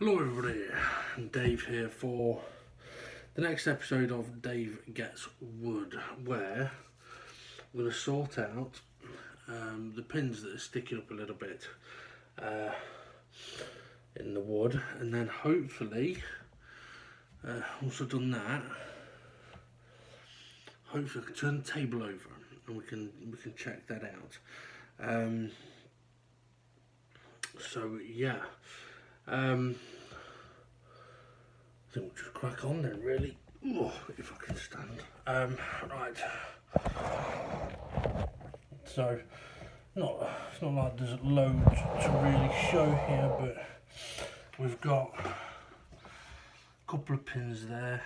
Hello everybody, Dave here for the next episode of Dave Gets Wood, where we're going to sort out the pins that are sticking up a little bit in the wood, and then hopefully, once I've done that, hopefully I can turn the table over and we can check that out. So yeah. I think we'll just crack on then, really. Oh, if I can stand. Right. So, it's not like there's loads to really show here, but we've got a couple of pins there,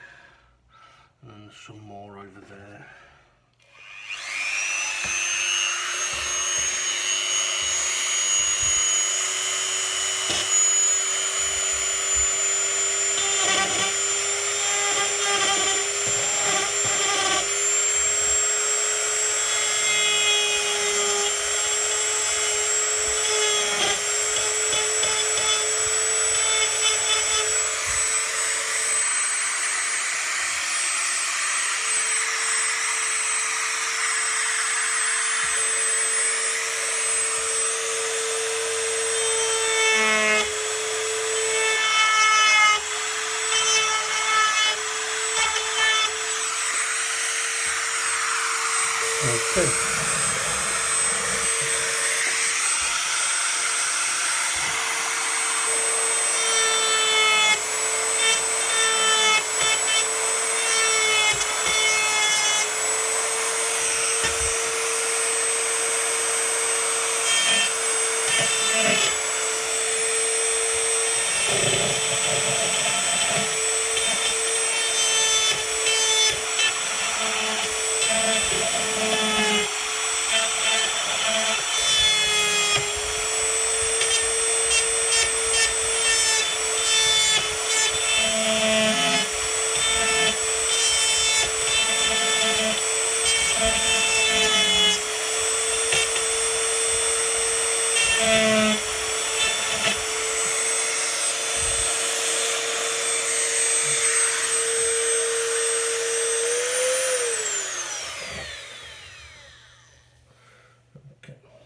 and some more over there. Okay.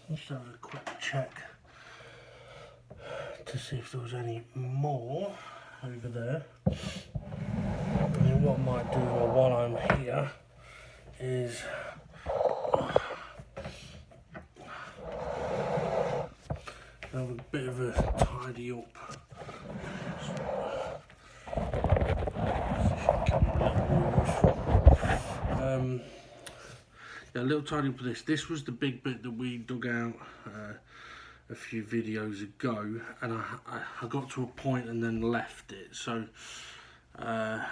Let's have a quick check to see if there was any more over there. And then what I might do while I'm here is have a bit of a tidy up. Yeah, a little tidy up for this. This was the big bit that we dug out a few videos ago, and I got to a point and then left it. So let's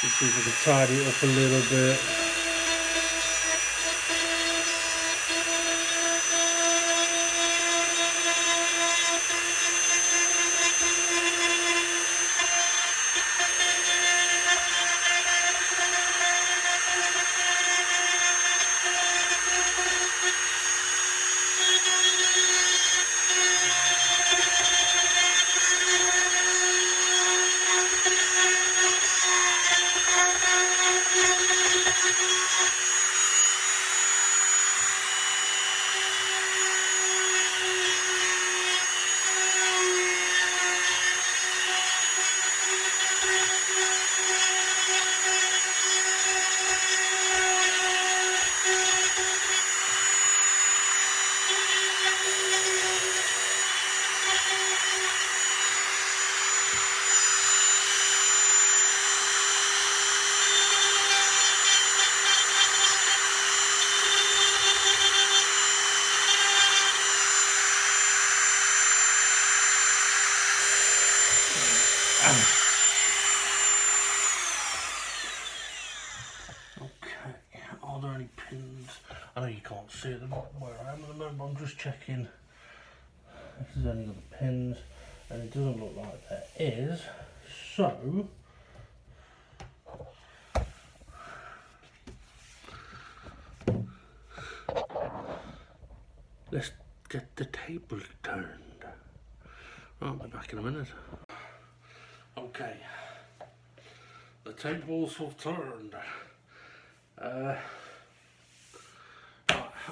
see if I can tidy it up a little bit. Okay, are there any pins? I know you can't see it where I am at the moment, but I'm just checking if there's any other pins, and it doesn't look like there is. So let's get the table turned. I'll be back in a minute. Okay, the tables have turned. I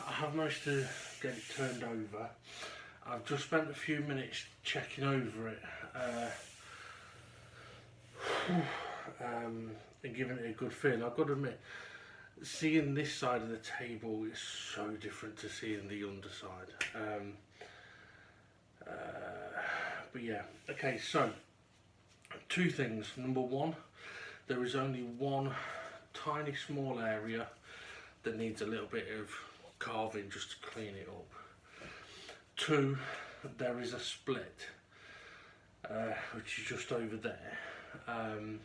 have managed to get it turned over. I've just spent a few minutes checking over it and giving it a good feel. I've got to admit, seeing this side of the table is so different to seeing the underside. But yeah, okay, so two things. Number one, there is only one tiny small area that needs a little bit of carving just to clean it up. Two, there is a split which is just over there, and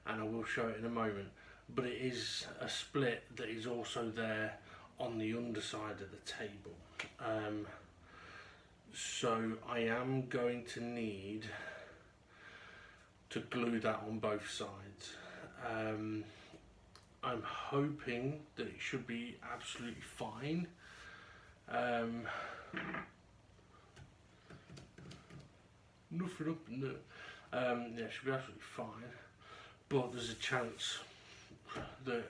I will show it in a moment, but it is a split that is also there on the underside of the table. So I am going to need to glue that on both sides. I'm hoping that it should be absolutely fine. Nothing up in there. Yeah, it should be absolutely fine, but there's a chance that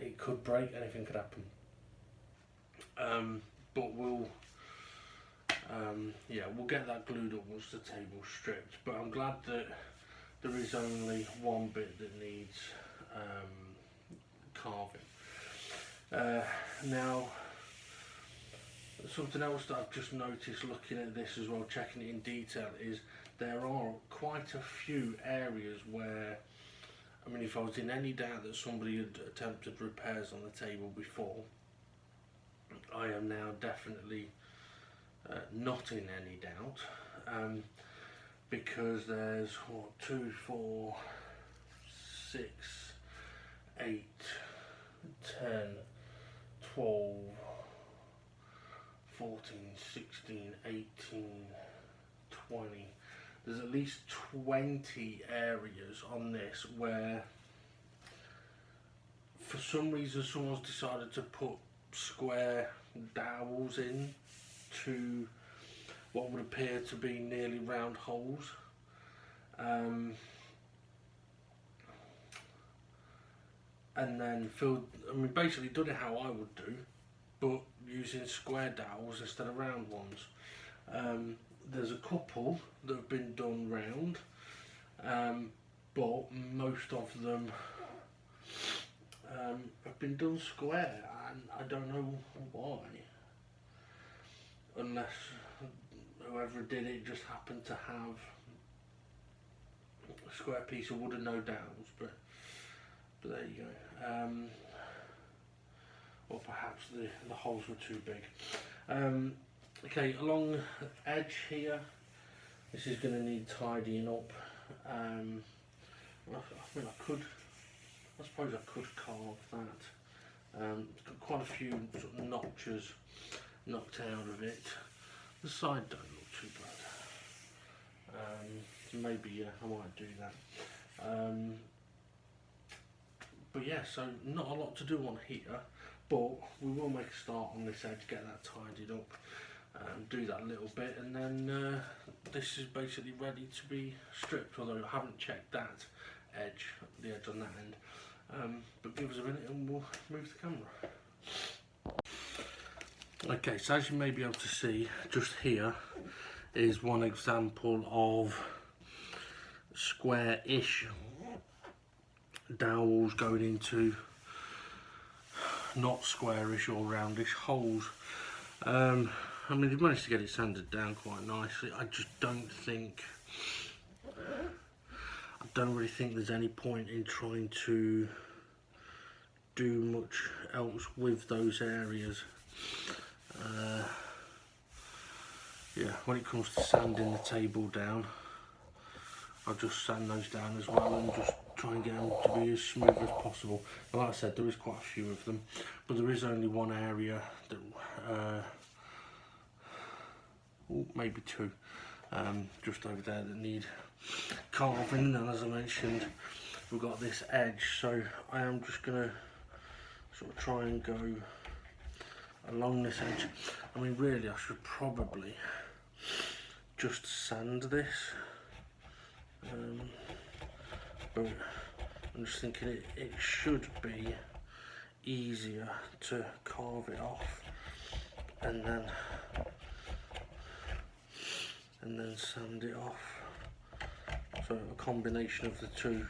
it could break, anything could happen. But we'll get that glued up once the table's stripped. But I'm glad that there is only one bit that needs carving. Now, something else that I've just noticed looking at this as well, checking it in detail, is there are quite a few areas where, I mean, if I was in any doubt that somebody had attempted repairs on the table before, I am now definitely not in any doubt, because there's 2, 4, 6, 8, 10, 12, 14, 16, 18, 20. There's at least 20 areas on this where for some reason someone's decided to put square dowels in to what would appear to be nearly round holes. And then filled, I mean, basically done it how I would do, but using square dowels instead of round ones. There's a couple that have been done round, but most of them have been done square, and I don't know why, unless whoever did it just happened to have a square piece of wood and no dowels, but there you go. Or perhaps the holes were too big. Okay, along the edge here, this is going to need tidying up. I mean, I suppose I could carve that. It's got quite a few sort of notches knocked out of it. The side don't look too bad. So maybe I might do that. But yeah, so not a lot to do on here, but we will make a start on this edge, get that tidied up, do that little bit, and then this is basically ready to be stripped, although I haven't checked that edge, the edge on that end. But give us a minute and we'll move the camera. Okay, so as you may be able to see, just here is one example of square-ish dowels going into not squarish or roundish holes. I mean, they've managed to get it sanded down quite nicely. I just don't really think there's any point in trying to do much else with those areas. Yeah, when it comes to sanding the table down, I'll just sand those down as well and just try and get them to be as smooth as possible. And like I said, there is quite a few of them, but there is only one area that, maybe two, just over there that need carving. And as I mentioned, we've got this edge, so I am just going to sort of try and go along this edge. I mean, really, I should probably just sand this, but I'm just thinking it should be easier to carve it off and then sand it off. So a combination of the two,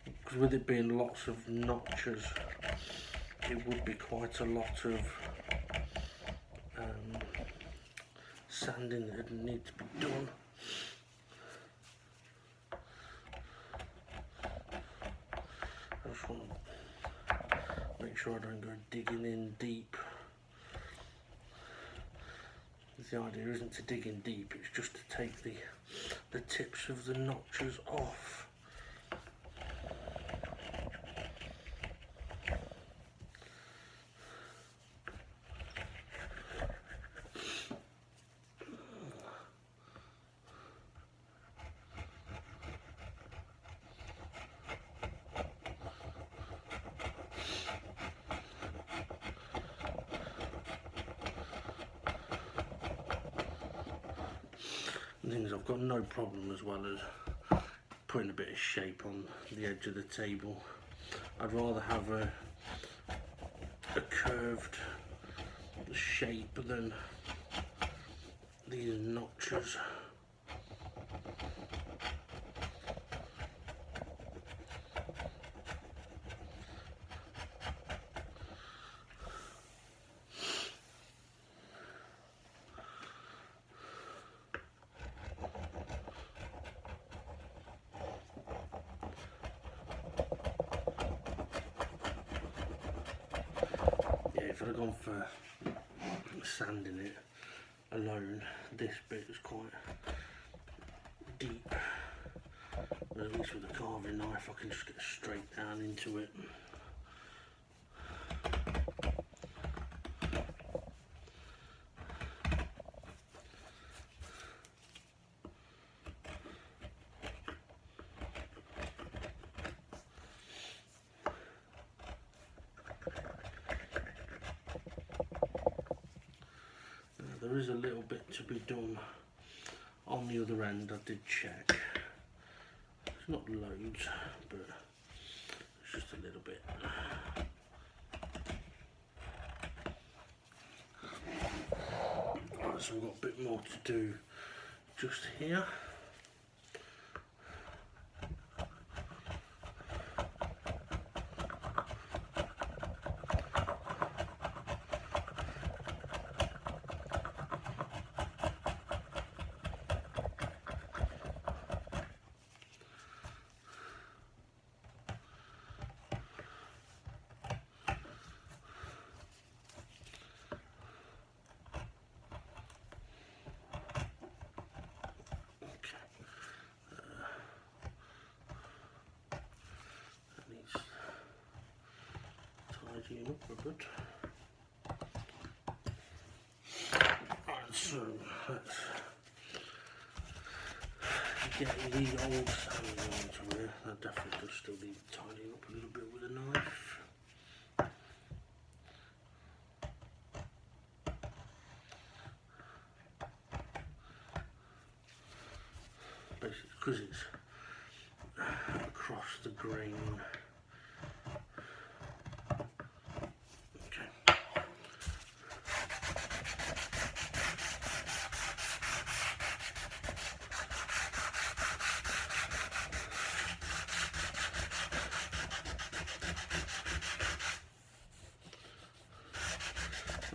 because with it being lots of notches, it would be quite a lot of sanding that would need to be done. I just want to make sure I don't go digging in deep. The idea isn't to dig in deep, it's just to take the tips of the notches off. The thing is, I've got no problem as well as putting a bit of shape on the edge of the table. I'd rather have a curved shape than these notches. If I'd have gone for sanding it alone, this bit is quite deep. But at least with a carving knife I can just get straight down into it. There is a little bit to be done on the other end, I did check. It's not loads, but it's just a little bit. Right, so we've got a bit more to do just here. Tidying up a bit. Right, so let's get the old sand onto here. That definitely does still need tidying up a little bit with a knife. Basically, because it's across the grain.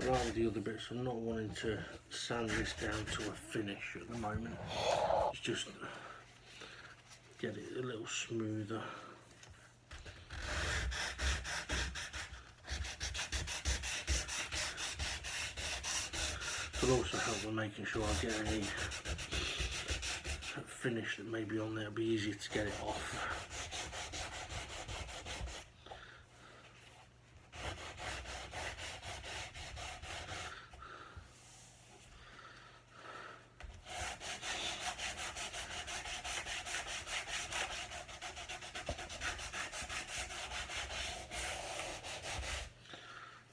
Around the other bits, I'm not wanting to sand this down to a finish at the moment. It's just get it a little smoother. It'll also help with making sure I get any finish that may be on there. It'll be easier to get it off.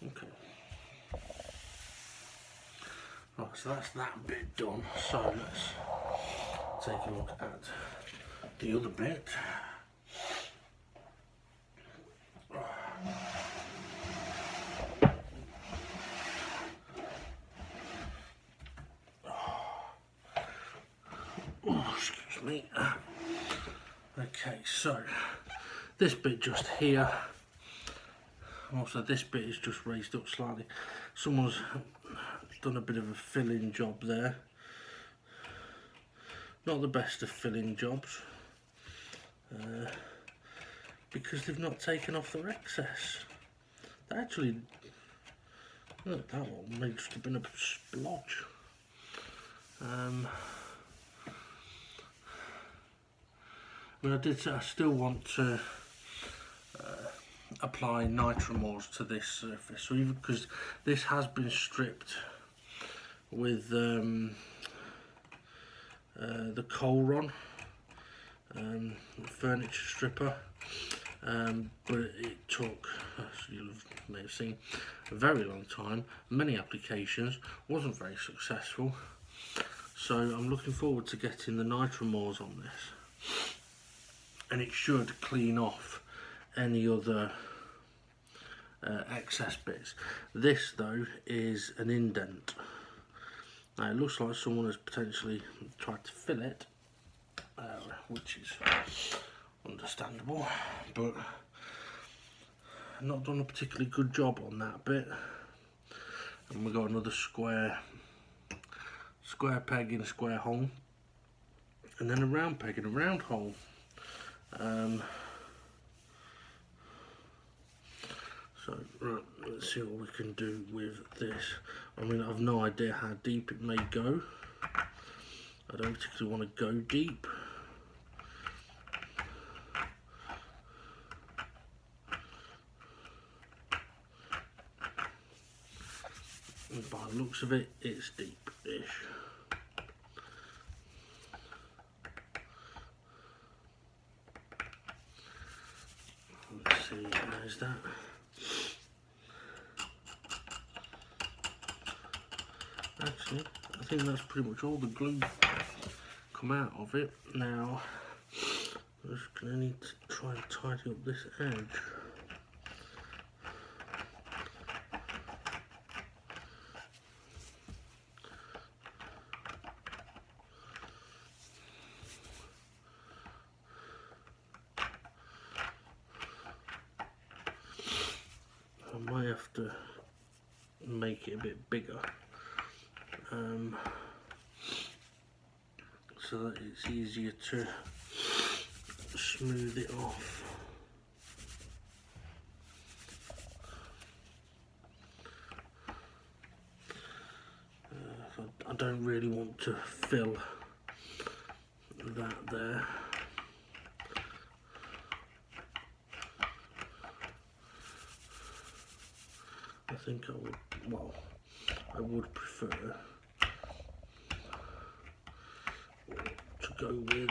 Okay. Right, so that's that bit done. So let's take a look at the other bit. Oh, excuse me. Okay, so this bit just here, also this bit is just raised up slightly. Someone's done a bit of a filling job there. Not the best of filling jobs, because they've not taken off their excess. They actually, look, that one may just have been a splodge. But I still want to apply Nitromors to this surface, so even because this has been stripped with the Colron furniture stripper, but it took, as you may have seen, a very long time, many applications, wasn't very successful. So I'm looking forward to getting the Nitromors on this, and it should clean off any other excess bits. This though is an indent. Now it looks like someone has potentially tried to fill it, which is understandable, but not done a particularly good job on that bit. And we've got another square peg in a square hole, and then a round peg in a round hole. So right, let's see what we can do with this. I mean, I've no idea how deep it may go. I don't particularly want to go deep. And by the looks of it, it's deep-ish. Let's see, there's that. Actually, I think that's pretty much all the glue come out of it. Now, I'm just going to need to try and tidy up this edge. I might have to make it a bit bigger, so that it's easier to smooth it off. I don't really want to fill that there. I think I would, well, I would prefer to go with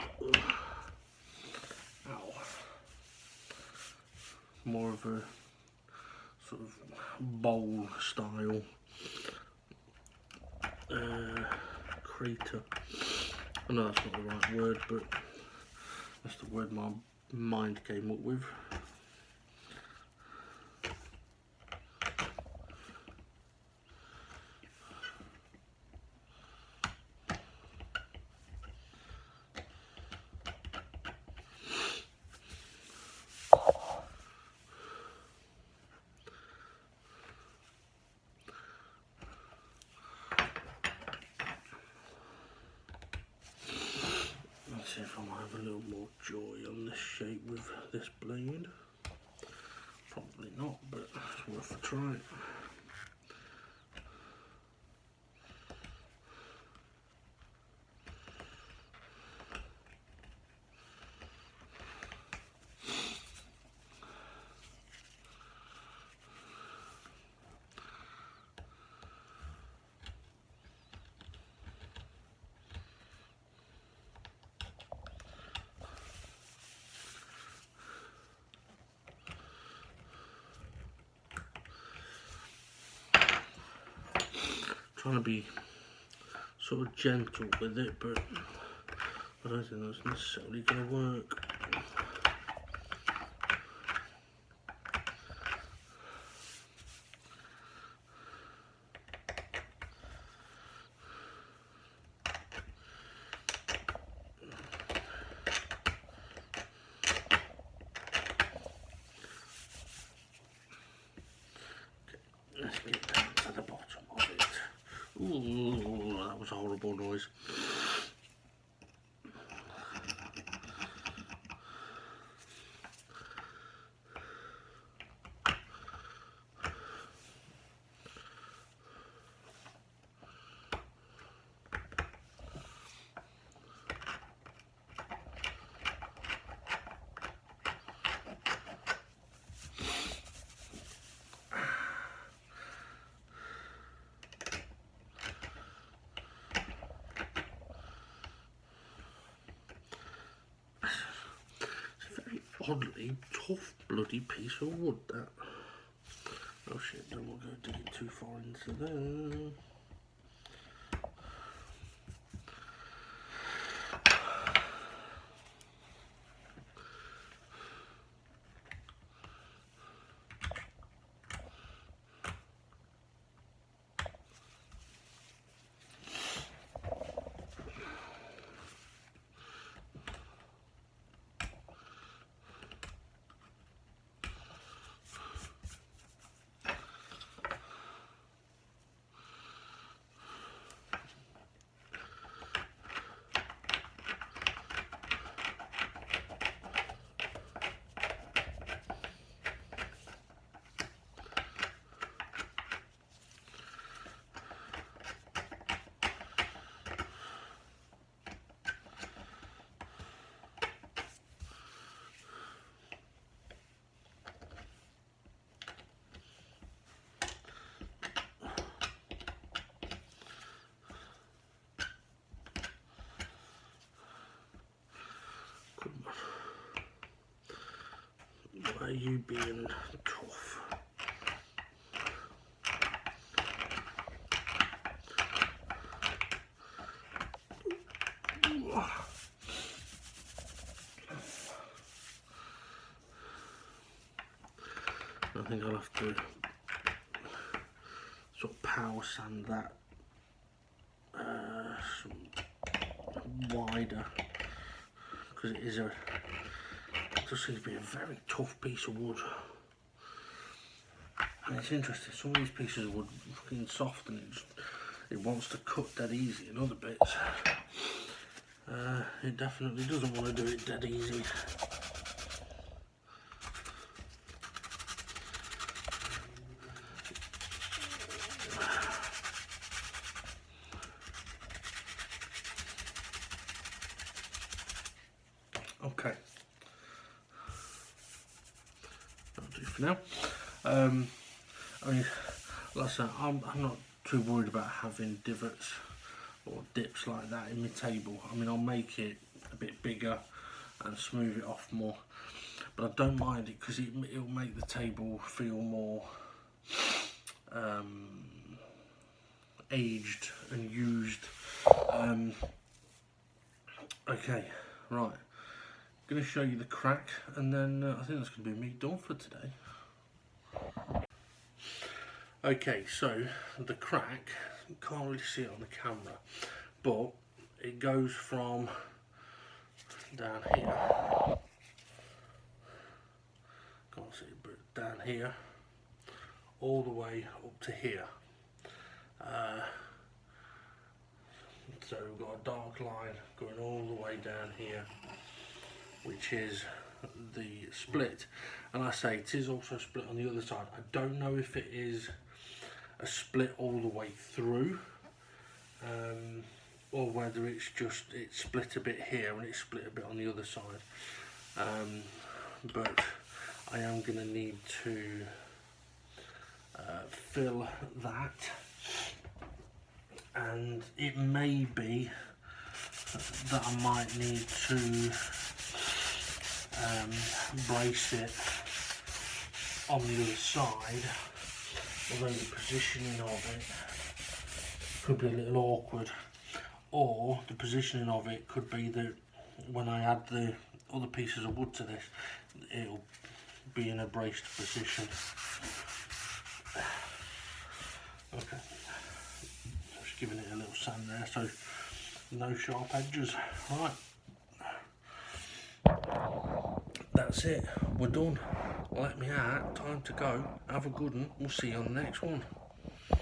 more of a sort of bowl style crater. I know that's not the right word, but that's the word my mind came up with. See if I might have a little more joy on this shape with this blade. Probably not, but it's worth a try. Trying to be sort of gentle with it, but I don't think that's necessarily going to work. Let's get down to the bottom of it. Ooh, that was a horrible noise. Oddly tough bloody piece of wood, that. Oh shit, don't want to go digging too far into there. Why are you being tough? I think I'll have to sort of power sand that wider, because it does seem to be a very tough piece of wood. And it's interesting, some of these pieces of wood are fucking soft and it wants to cut dead easy, and other bits it definitely doesn't want to do it dead easy. Okay, that'll do for now. I mean, like I said, I'm not too worried about having divots or dips like that in my table. I mean, I'll make it a bit bigger and smooth it off more, but I don't mind it because it'll make the table feel more aged and used. Okay, right. Going to show you the crack, and then I think that's going to be me done for today. Okay, so the crack, you can't really see it on the camera, but it goes from down here, can't see it, but down here, all the way up to here. So we've got a dark line going all the way down here, which is the split, and I say it is also split on the other side. I don't know if it is a split all the way through, or whether it's split a bit here and it's split a bit on the other side, but I am going to need to fill that, and it may be that I might need to brace it on the other side, although the positioning of it could be a little awkward. or the positioning of it could be that when I add the other pieces of wood to this, it'll be in a braced position. Okay, just giving it a little sand there so no sharp edges. Right, that's it, we're done. Let me out, time to go. Have a good one, we'll see you on the next one.